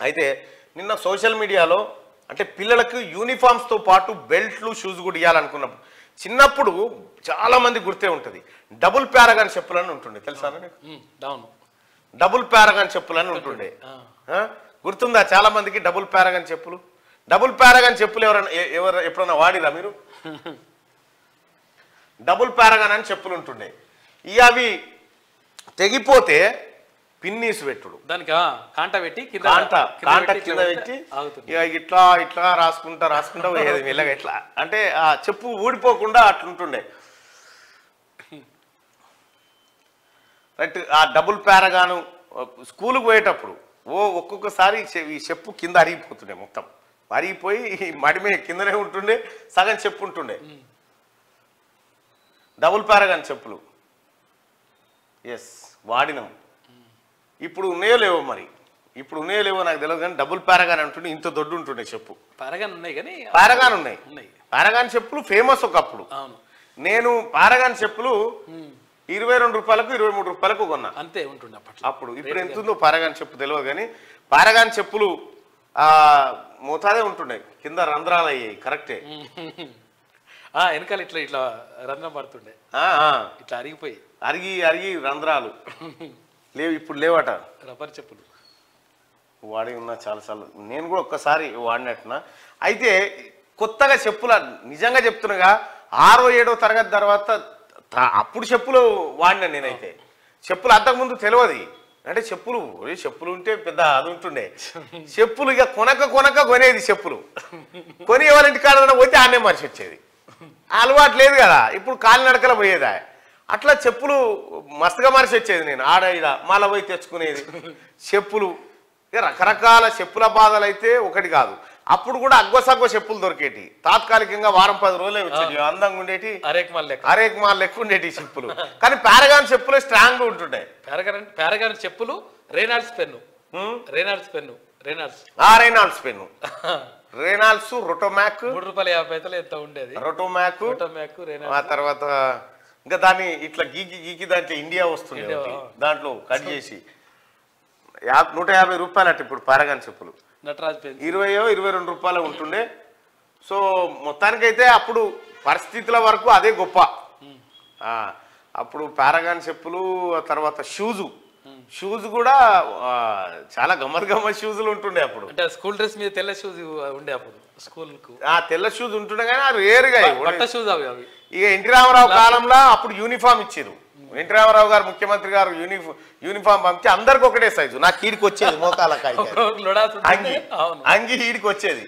అయితే నిన్న సోషల్ మీడియాలో అంటే పిల్లలకు యూనిఫామ్స్తో పాటు బెల్ట్లు షూస్ కూడా ఇవ్వాలనుకున్నప్పుడు చిన్నప్పుడు చాలా మంది గుర్తే ఉంటుంది డబుల్ ప్యారగాన్ చెప్పులని ఉంటుండే తెలుసా డబుల్ ప్యారగాన్ చెప్పులని ఉంటుండే గుర్తుందా చాలా మందికి డబుల్ ప్యారగాన్ చెప్పులు ఎవరు ఎప్పుడన్నా వాడిరా మీరు డబుల్ ప్యారగాన్ అని చెప్పులు ఉంటుండే ఇక అవి తెగిపోతే పిన్నీసు పెట్టుడు దానికి కాంట పెట్టి కాంట కింద పెట్టి ఇక ఇట్లా ఇట్లా రాసుకుంటా పోయేది మెల్లగా ఇట్లా అంటే ఆ చెప్పు ఊడిపోకుండా అట్లుంటుండే రైట్ ఆ డబుల్ ప్యారగాను స్కూల్కి పోయేటప్పుడు ఒక్కొక్కసారి ఈ చెప్పు కింద అరిగిపోతుండే మొత్తం అరిగిపోయి మడిమే కిందనే ఉంటుండే సగం చెప్పు ఉంటుండే డబుల్ ప్యారగాన్ చెప్పులు ఎస్ వాడినాం ఇప్పుడు ఉన్నాయో లేవో మరి ఇప్పుడు ఉన్నాయో లేవో నాకు తెలియదు కానీ డబుల్ పారగాన్ అంటుండే ఇంత దొడ్డు ఉంటుండే చెప్పు పారగాన్ ఉన్నాయి కానీ ఉన్నాయి పారగాన్ చెప్పులు ఫేమస్ ఒకప్పుడు నేను పారగాన్ చెప్పులు 22 రూపాయలకు 23 రూపాయలకు కొన్నా అంతే ఉంటుండే అప్పుడు ఇప్పుడు ఎంత ఉందో పారగాన్ చెప్పు తెలియదు కానీ పారగాన్ చెప్పులు మోతాదే ఉంటుండే కింద రంధ్రాలు అయ్యాయి కరెక్టే వెనకాల ఇట్లా ఇట్లా రంధ్రం పడుతుండే ఇట్లా అరిగి రంధ్రాలు లేవు ఇప్పుడు లేవట రబ్బర్ చెప్పులు వాడి ఉన్నా చాలాసార్లు నేను కూడా ఒక్కసారి వాడినట్టున్నా అయితే కొత్తగా చెప్పుల నిజంగా చెప్తున్నాగా 6వ 7వ తరగతి తర్వాత అప్పుడు చెప్పులు వాడినా నేనైతే చెప్పులు అంతకుముందు తెలియదు అంటే చెప్పులు ఉంటే పెద్ద అది ఉంటుండే చెప్పులు ఇక కొనక కొనేది చెప్పులు కొని ఎవరింటి కాడ పోతే ఆనే మనిషి వచ్చేది అలవాటు లేదు కదా ఇప్పుడు కాలినడకల పోయేదా అట్లా చెప్పులు మస్తుగా మనిషి వచ్చేది నేను ఆడ ఈడ మళ్ళీ పోయి తెచ్చుకునేది చెప్పులు రకరకాల చెప్పుల బాధలు అయితే ఒకటి కాదు అప్పుడు కూడా అగ్గొసగ్గో చెప్పులు దొరికేటి తాత్కాలికంగా వారం 10 రోజులే వచ్చేటి అందంగా ఉండేటి అరేక్ మాల్ లెక్క ఉండేటి చెప్పులు కానీ పారగాన్ చెప్పులు స్ట్రాంగ్ గా ఉంటుండే పారగాన్ చెప్పులు రేనాల్డ్స్ పెన్ను రేనాల్డ్స్ రొటోమాక్ ₹3.50 ఎంత ఉండేది రొటోమాక్ ఆ తర్వాత ఇంకా దాన్ని ఇట్లా గీకి దాంట్లో ఇండియా వస్తుంది దాంట్లో కట్ చేసి 150 రూపాయలు అట్ట ఇప్పుడు పారగాన్ చెప్పులు నటరాజ్ 22 రూపాయలు ఉంటుండే సో మొత్తానికైతే అప్పుడు పరిస్థితుల వరకు అదే గొప్ప అప్పుడు పారగాన్ చెప్పులు తర్వాత షూస్ కూడా చాలా గమ్మత్ షూజులు ఉంటుండే అప్పుడు అంటే స్కూల్ డ్రెస్ మీద తెల్ల షూస్ ఉండే అప్పుడు స్కూల్ తెల్ల షూస్ ఉంటుండే కానీ అది రేరుగా షూస్ అవి ఇక ఎన్టీ రామారావు కాలంలో అప్పుడు యూనిఫామ్ ఇచ్చారు ఎన్టీ రామారావు గారు ముఖ్యమంత్రి గారు యూనిఫామ్ పంపించి అందరికి ఒకటే సైజు నాకు ఈడికి వచ్చేది మోకాలకి అంగి ఈడికి వచ్చేది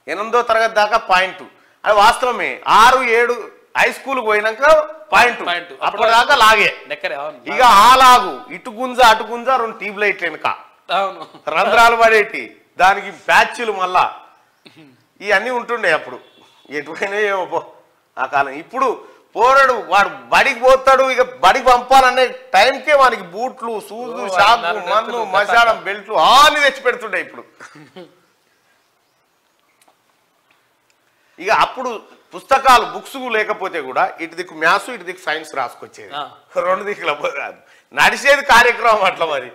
8వ తరగతి దాకా పాయింట్ అది వాస్తవమే 6, 7 హై స్కూల్ పోయినాక పాయింట్ అప్పటిదాకా లాగే ఇక ఆ లాగు ఇటు గుంజ అటు గుంజ 2 ట్యూబ్ లైట్ వెనక రంధ్రాలు పడేటి దానికి ప్యాచ్లు మళ్ళా ఇవన్నీ ఉంటుండే అప్పుడు ఎటువైనా ఏమో ఆ కాలం ఇప్పుడు పోరాడు వాడు బడికి పోతాడు ఇక బడికి పంపాలనే టైంకే వానికి బూట్లు షూజు షాపు మందు మసాడం బెల్ట్లు అన్ని తెచ్చి పెడుతుండే ఇప్పుడు ఇక అప్పుడు పుస్తకాలు బుక్స్ లేకపోతే కూడా ఇటు దిక్కు మ్యాథ్స్ ఇటు దిక్కు సైన్స్ రాసుకొచ్చేది 2 దిక్కుల నడిచేది కార్యక్రమం అట్లా మరి